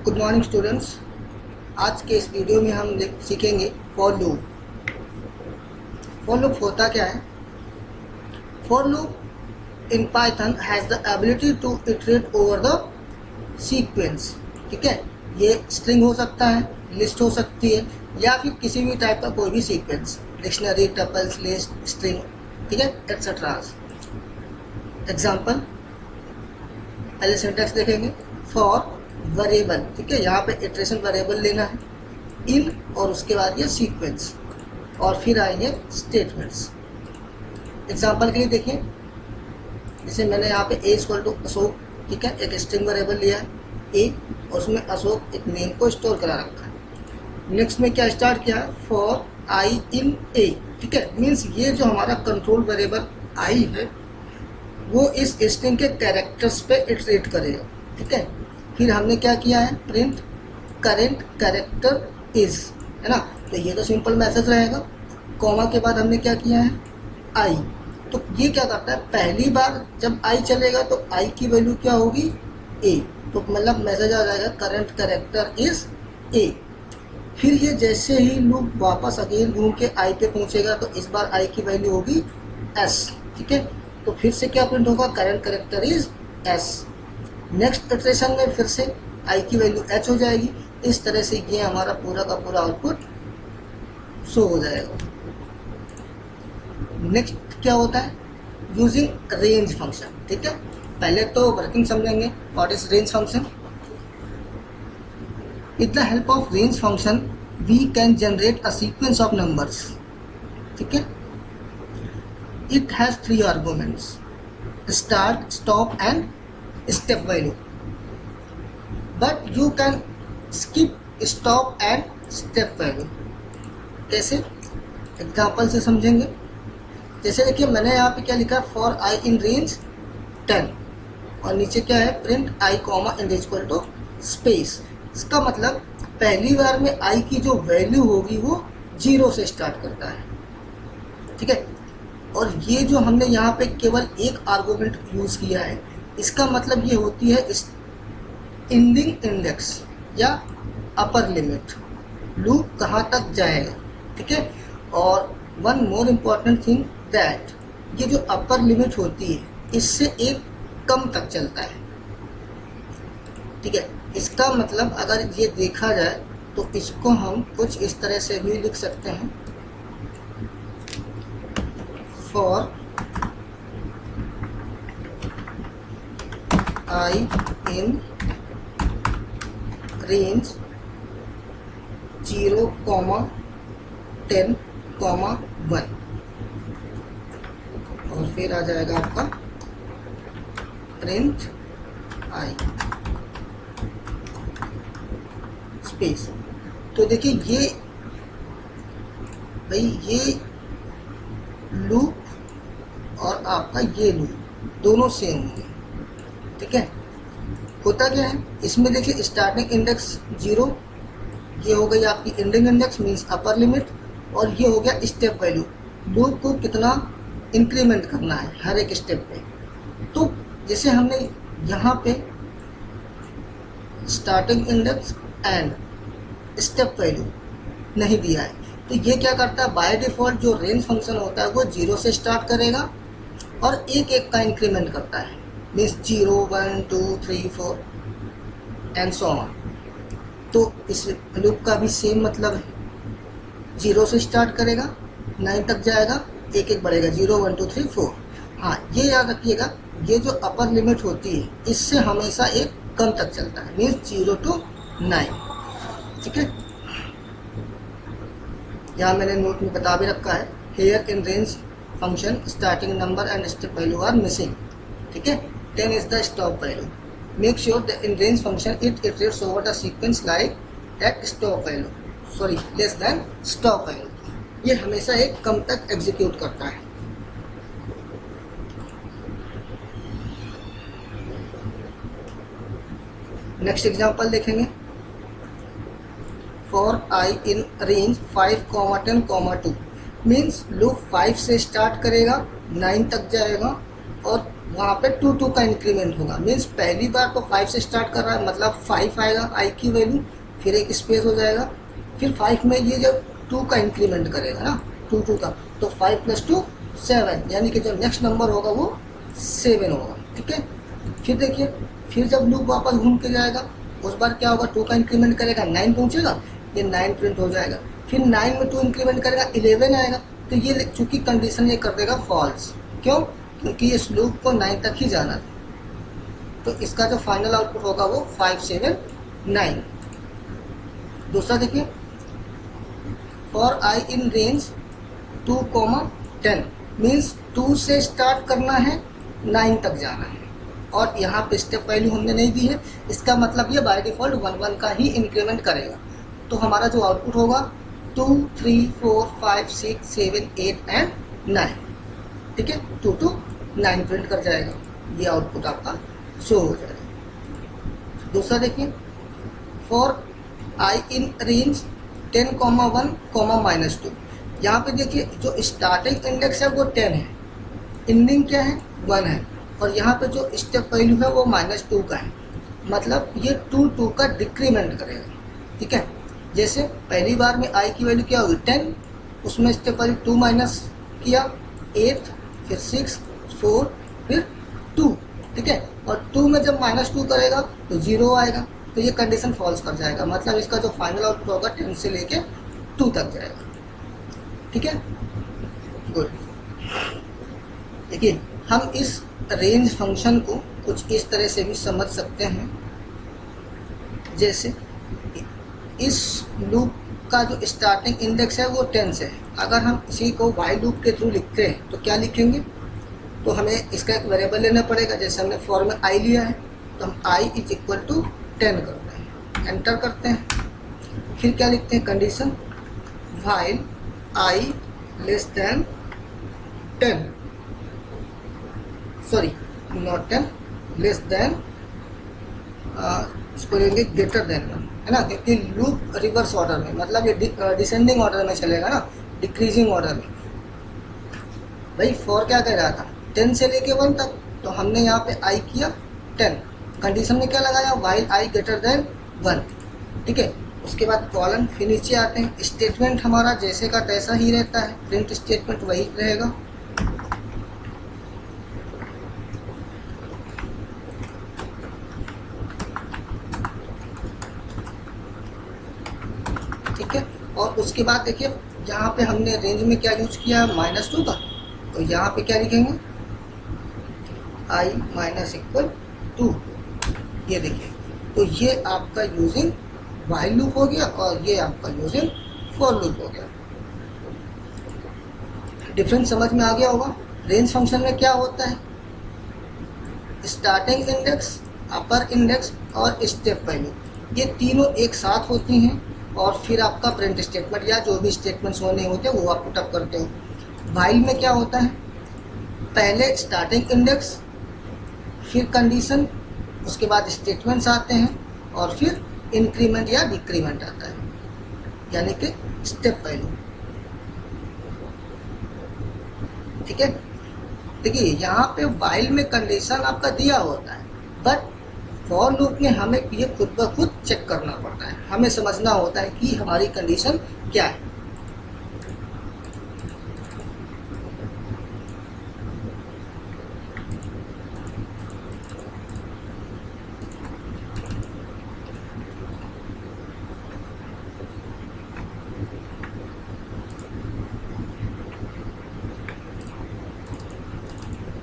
Good morning students. आज के इस वीडियो में हम सीखेंगे फॉर लूप। फॉर लूप होता क्या है? For loop in Python has the ability to iterate over the sequence. ठीक है, ये स्ट्रिंग हो सकता है, लिस्ट हो सकती है, या फिर किसी भी टाइप का कोई भी sequence, dictionary, tuples, list, string, ठीक है, एक्सेट्रा। एग्जाम्पल, पहले सिंटैक्स देखेंगे। फॉर वेरिएबल, ठीक है, यहाँ पे इटरेशन वेरिएबल लेना है, इन और उसके बाद ये सीक्वेंस, और फिर आएंगे स्टेटमेंट्स। एग्जांपल के लिए देखिए, जैसे मैंने यहाँ पे ए इक्वल टू अशोक, ठीक है, एक स्ट्रिंग वेरिएबल लिया है ए, और उसमें अशोक एक नेम को स्टोर करा रखा है। नेक्स्ट में क्या स्टार्ट किया है? फॉर आई इन ए, ठीक है, मीन्स ये जो हमारा कंट्रोल वेरिएबल आई है वो इस स्ट्रिंग के कैरेक्टर्स पे इटरेट करेगा। ठीक है, फिर हमने क्या किया है? प्रिंट करेंट कैरेक्टर इज, है ना, तो ये तो सिंपल मैसेज रहेगा। कॉमा के बाद हमने क्या किया है? आई। तो ये क्या करता है? पहली बार जब आई चलेगा तो आई की वैल्यू क्या होगी? ए, तो मतलब मैसेज आ जाएगा करेंट कैरेक्टर इज ए। फिर ये जैसे ही लूप वापस अगेन घूम के आई पे पहुंचेगा तो इस बार आई की वैल्यू होगी एस। ठीक है, तो फिर से क्या प्रिंट होगा? Current character is S. Next iteration में फिर से आई की वैल्यू एच हो जाएगी। इस तरह से ये हमारा पूरा का पूरा आउटपुट शो हो जाएगा। नेक्स्ट क्या होता है? Using range function. ठीक है, पहले तो वर्किंग समझेंगे। What is range function? With the help of range function we can generate a sequence of numbers. ठीक है, it has 3 arguments, start, stop and step value, but you can skip stop and step value। कैसे? Example से समझेंगे। जैसे देखिए, मैंने यहाँ पे क्या लिखा? फॉर आई इन रेंज 10, और नीचे क्या है? Print i comma end equal to space. इसका मतलब पहली बार में आई की जो वैल्यू होगी वो 0 से स्टार्ट करता है। ठीक है, और ये जो हमने यहाँ पे केवल एक आर्गुमेंट यूज किया है, इसका मतलब ये होती है एंडिंग इंडेक्स या अपर लिमिट, लूप कहाँ तक जाएगा। ठीक है, और one more important thing that ये जो अपर लिमिट होती है इससे एक कम तक चलता है। ठीक है, इसका मतलब अगर ये देखा जाए तो इसको हम कुछ इस तरह से भी लिख सकते हैं। फॉर आई इन रेंज 0, 10, 1, और फिर आ जाएगा आपका प्रिंट आई स्पेस। तो देखिए ये भाई, ये लूप और आपका ये लूप दोनों सेम होंगे। ठीक है, होता क्या है इसमें? देखिए, स्टार्टिंग इंडेक्स 0, ये हो गई आपकी ending index means upper limit, और ये हो गया स्टेप वैल्यू, लूप को कितना इंक्रीमेंट करना है हर एक स्टेप पे। तो जैसे हमने यहाँ पे starting index and step value नहीं दिया है, तो ये क्या करता है? बाय डिफॉल्ट जो रेंज फंक्शन होता है वो 0 से स्टार्ट करेगा और एक एक का इंक्रीमेंट करता है, मीन्स 0, 1, 2, 3, 4 एंड सो ऑन। तो इस लूप का भी सेम मतलब है, 0 से स्टार्ट करेगा, 9 तक जाएगा, एक एक बढ़ेगा, 0, 1, 2, 3, 4। हाँ, ये याद रखिएगा, ये जो अपर लिमिट होती है इससे हमेशा एक कम तक चलता है, मीन्स 0 to 9। ठीक है, यहाँ मैंने नोट में बता भी रखा है, here in range function starting number and step value are missing. ठीक है, 10 is the stop value. Make sure that in range function it iterates over the sequence like that stop value, sorry, less than stop value। ये हमेशा एक कम तक execute करता है। Next example देखेंगे। For I in range 5, 10, 2 means loop 5 से start करेगा, 9 तक जाएगा और वहाँ पे 2 का इंक्रीमेंट होगा। मीन्स पहली बार तो 5 से स्टार्ट कर रहा है, मतलब 5 आएगा आई की वैल्यू, फिर एक स्पेस हो जाएगा, फिर 5 में ये जब 2 का इंक्रीमेंट करेगा ना, 2 का, तो 5 + 2 7, यानी कि जो नेक्स्ट नंबर होगा वो 7 होगा। ठीक है, फिर देखिए, फिर जब लूप वापस घूम के जाएगा, उस बार क्या होगा, 2 का इंक्रीमेंट करेगा, 9 पहुँचेगा, ये 9 प्रिंट हो जाएगा। फिर 9 में 2 इंक्रीमेंट करेगा, 11 आएगा, तो ये चूँकि कंडीशन ये कर देगा फॉल्स। क्यों? क्योंकि इस लूप को 9 तक ही जाना था। तो इसका जो फाइनल आउटपुट होगा वो 5 7 9। दूसरा देखिए, for I in range 2, 10, means 2 से स्टार्ट करना है, 9 तक जाना है, और यहाँ पे स्टेप वैल्यू हमने नहीं दी है, इसका मतलब ये बाय डिफ़ॉल्ट 1 1 का ही इंक्रीमेंट करेगा। तो हमारा जो आउटपुट होगा 2 3 4 5 6 7 8 एंड 9। ठीक है, 2 to 9 प्रिंट कर जाएगा, ये आउटपुट आपका शो हो जाएगा। दूसरा देखिए, फॉर आई इन रेंज 10, 1, -2, यहाँ पे देखिए जो स्टार्टिंग इंडेक्स है वो 10 है, एंडिंग क्या है 1 है, और यहाँ पे जो स्टेप वैल्यू है वो -2 का है, मतलब ये 2 का डिक्रीमेंट करेगा। ठीक है, जैसे पहली बार में आई की वैल्यू क्या होगी 10, उसमें स्टेप वैल्यू 2 माइनस किया 8, फिर 6 4 फिर 2। ठीक है, और 2 में जब -2 करेगा तो 0 आएगा, तो ये कंडीशन फॉल्स कर जाएगा, मतलब इसका जो फाइनल आउटपुट होगा 10 से लेके 2 तक जाएगा। ठीक है, गुड। देखिए, हम इस रेंज फंक्शन को कुछ इस तरह से भी समझ सकते हैं, जैसे इस लूप का जो स्टार्टिंग इंडेक्स है वो 10 से है, अगर हम इसी को वाइल लूप के थ्रू लिखते हैं तो क्या लिखेंगे, तो हमें इसका एक वेरिएबल लेना पड़ेगा। जैसे हमने फॉर में आई लिया है, तो हम i = 10 करते हैं, एंटर करते हैं, फिर क्या लिखते हैं, condition while i <10, sorry not 10, less than, इसको लेंगे ग्रेटर देन 1, है ना, क्योंकि लूप रिवर्स ऑर्डर में, मतलब ये डिसेंडिंग ऑर्डर में चलेगा ना, डिक्रीजिंग ऑर्डर में। भाई फॉर क्या कह रहा था 10 से लेके 1 तक, तो हमने यहाँ पे i किया 10, कंडीशन में क्या लगाया, वाइल i > 1। ठीक है, उसके बाद कॉलन, फिर नीचे आते हैं, स्टेटमेंट हमारा जैसे का तैसा ही रहता है, प्रिंट स्टेटमेंट वही रहेगा। ठीक है, और उसके बाद देखिए यहाँ पे हमने रेंज में क्या यूज किया है, -2 का, तो यहाँ पे क्या लिखेंगे, i - 2। ये देखिए, तो ये आपका यूजिंग वाइल लूप हो गया, और ये आपका यूजिंग फॉर लूप हो गया। डिफरेंस समझ में आ गया होगा। रेंज फंक्शन में क्या होता है, स्टार्टिंग इंडेक्स, अपर इंडेक्स और स्टेप वैल्यू, ये तीनों एक साथ होती हैं, और फिर आपका प्रिंट स्टेटमेंट या जो भी स्टेटमेंट्स होने होते हैं वो आप पुटअप करते हो। वाइल में क्या होता है, पहले स्टार्टिंग इंडेक्स, फिर कंडीशन, उसके बाद स्टेटमेंट्स आते हैं, और फिर इंक्रीमेंट या डिक्रीमेंट आता है, यानी कि स्टेप वैल्यू। ठीक है, देखिए यहाँ पे वाइल में कंडीशन आपका दिया होता है, बट फॉर लूप में हमें ये खुद ब खुद चेक करना पड़ता है, हमें समझना होता है कि हमारी कंडीशन क्या है।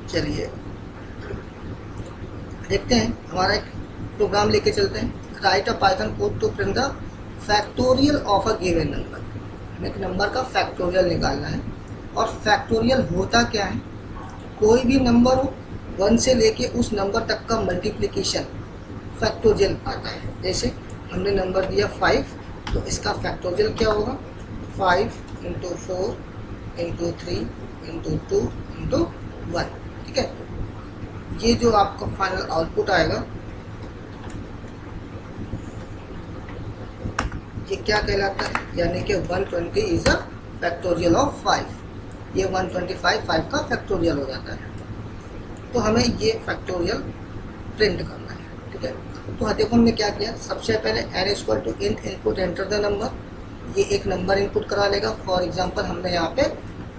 चलिए देखते हैं, हमारा एक प्रोग्राम लेके चलते हैं। Write a Python code to print the factorial of a given number. हमें एक नंबर का फैक्टोरियल निकालना है, और फैक्टोरियल होता क्या है, कोई भी नंबर हो 1 से लेके उस नंबर तक का मल्टीप्लिकेशन फैक्टोरियल आता है। जैसे हमने नंबर दिया 5, तो इसका फैक्टोरियल क्या होगा, 5 × 4 × 3 × 2 × 1। ठीक है, ये जो आपका फाइनल आउटपुट आएगा ये क्या कहलाता है, यानी कि 120 इज अ फैक्टोरियल ऑफ 5। ये 125 5 का फैक्टोरियल हो जाता है। तो हमें ये फैक्टोरियल प्रिंट करना है, ठीक है। तो देखो हमने क्या किया, सबसे पहले n equal to int input enter the number, ये एक नंबर इनपुट करा लेगा। फॉर एग्जांपल हमने यहाँ पे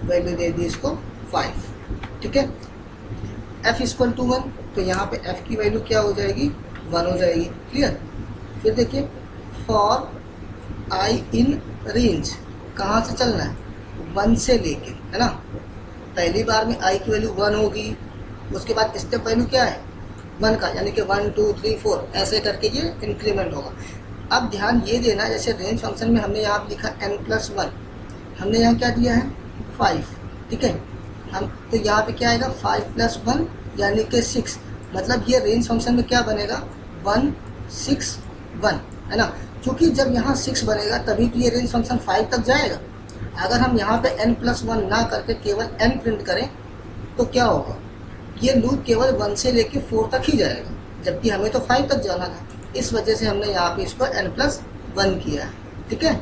वैल्यू दे दी इसको 5, ठीक है। f इक्वल टू 1, तो यहाँ पे f की वैल्यू क्या हो जाएगी, 1 हो जाएगी, क्लियर। फिर देखिए फॉर i इन रेंज, कहाँ से चलना है, 1 से लेके, है ना। पहली बार में i की वैल्यू 1 होगी, उसके बाद स्टेप वैल्यू क्या है 1 का, यानी कि 1 2 3 4 ऐसे करके ये इंक्रीमेंट होगा। अब ध्यान ये देना, जैसे रेंज फंक्शन में हमने यहाँ लिखा n+1, हमने यहाँ क्या दिया है 5, ठीक है। हम तो यहाँ पे क्या आएगा 5 + 1 यानी कि 6, मतलब ये रेंज फंक्शन में क्या बनेगा 1 6 1, है ना। क्योंकि जब यहाँ 6 बनेगा तभी तो ये रेंज फंक्शन 5 तक जाएगा। अगर हम यहाँ पे n+1 ना करके केवल n प्रिंट करें तो क्या होगा, ये लूप केवल 1 से लेके 4 तक ही जाएगा, जबकि हमें तो 5 तक जाना था। इस वजह से हमने यहाँ पे इसको n+1 किया है, ठीक है।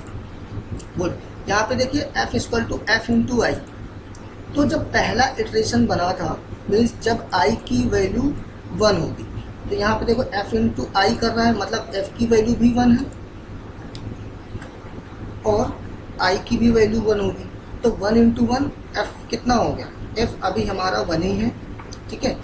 गुड। यहाँ पे देखिए f equal to f into I, तो जब पहला इटरेशन बना था मीन्स जब i की वैल्यू 1 होगी, तो यहाँ पे देखो f इंटू आई कर रहा है, मतलब f की वैल्यू भी 1 है और i की भी वैल्यू 1 होगी, तो 1 इंटू 1 f कितना हो गया, f अभी हमारा 1 ही है, ठीक है।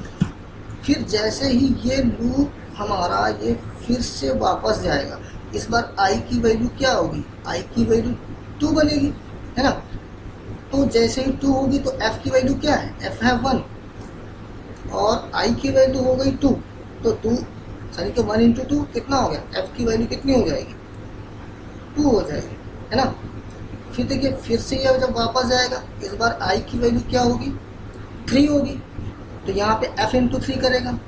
फिर जैसे ही ये लूप हमारा ये फिर से वापस जाएगा, इस बार i की वैल्यू क्या होगी, i की वैल्यू 2 बनेगी, है ना। तो जैसे ही 2 होगी तो f की वैल्यू क्या है, f है 1 और i की वैल्यू हो गई 2, तो 2 सॉरी तो 1 इंटू 2 कितना हो गया, f की वैल्यू कितनी हो जाएगी 2 हो जाएगी, है ना। फिर देखिए फिर से ये जब वापस जाएगा, इस बार i की वैल्यू क्या होगी 3 होगी, तो यहाँ पे f इंटू 3 करेगा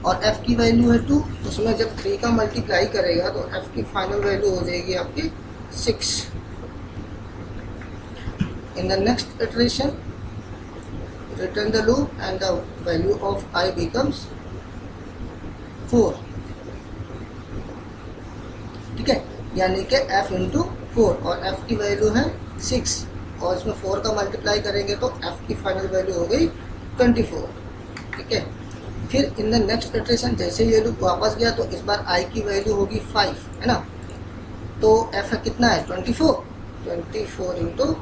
और f की वैल्यू है 2, उसमें जब 3 का मल्टीप्लाई करेगा तो f की फाइनल वैल्यू हो जाएगी आपकी 6। In the next iteration return the loop and the value of i becomes 4, ठीक है, यानी कि f इंटू 4 और f की वैल्यू है 6 और इसमें 4 का मल्टीप्लाई करेंगे तो f की फाइनल वैल्यू हो गई 24, ठीक है। फिर इन द नेक्स्ट इटरेशन जैसे ये लूप वापस गया तो इस बार i की वैल्यू होगी 5, है ना। तो f कितना है 24 इंटू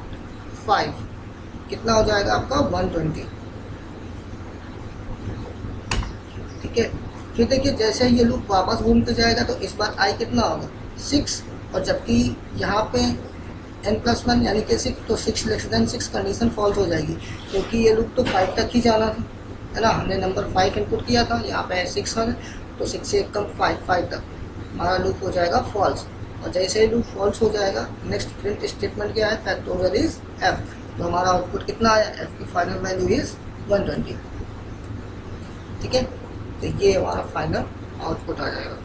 5 कितना हो जाएगा आपका 120, ठीक है। फिर देखिए जैसे ये लूप वापस घूम के जाएगा तो इस बार i कितना होगा 6, और जबकि यहाँ पे n+1 यानी कि 6, तो 6 लेस देन 6 कंडीशन फॉल्स हो जाएगी, क्योंकि ये लूप तो 5 तक ही जाना था, है ना। हमने नंबर 5 इनपुट किया था, यहाँ पे 6 है, तो 6 से कम 5 तक हमारा लूप हो जाएगा फॉल्स। और जैसे ही लूप फॉल्स हो जाएगा नेक्स्ट प्रिंट स्टेटमेंट क्या है, फैक्टोरियल इज f, तो हमारा आउटपुट कितना आया, f की फाइनल वैल्यू इज 120, ठीक है। तो ये हमारा फाइनल आउटपुट आ जाएगा।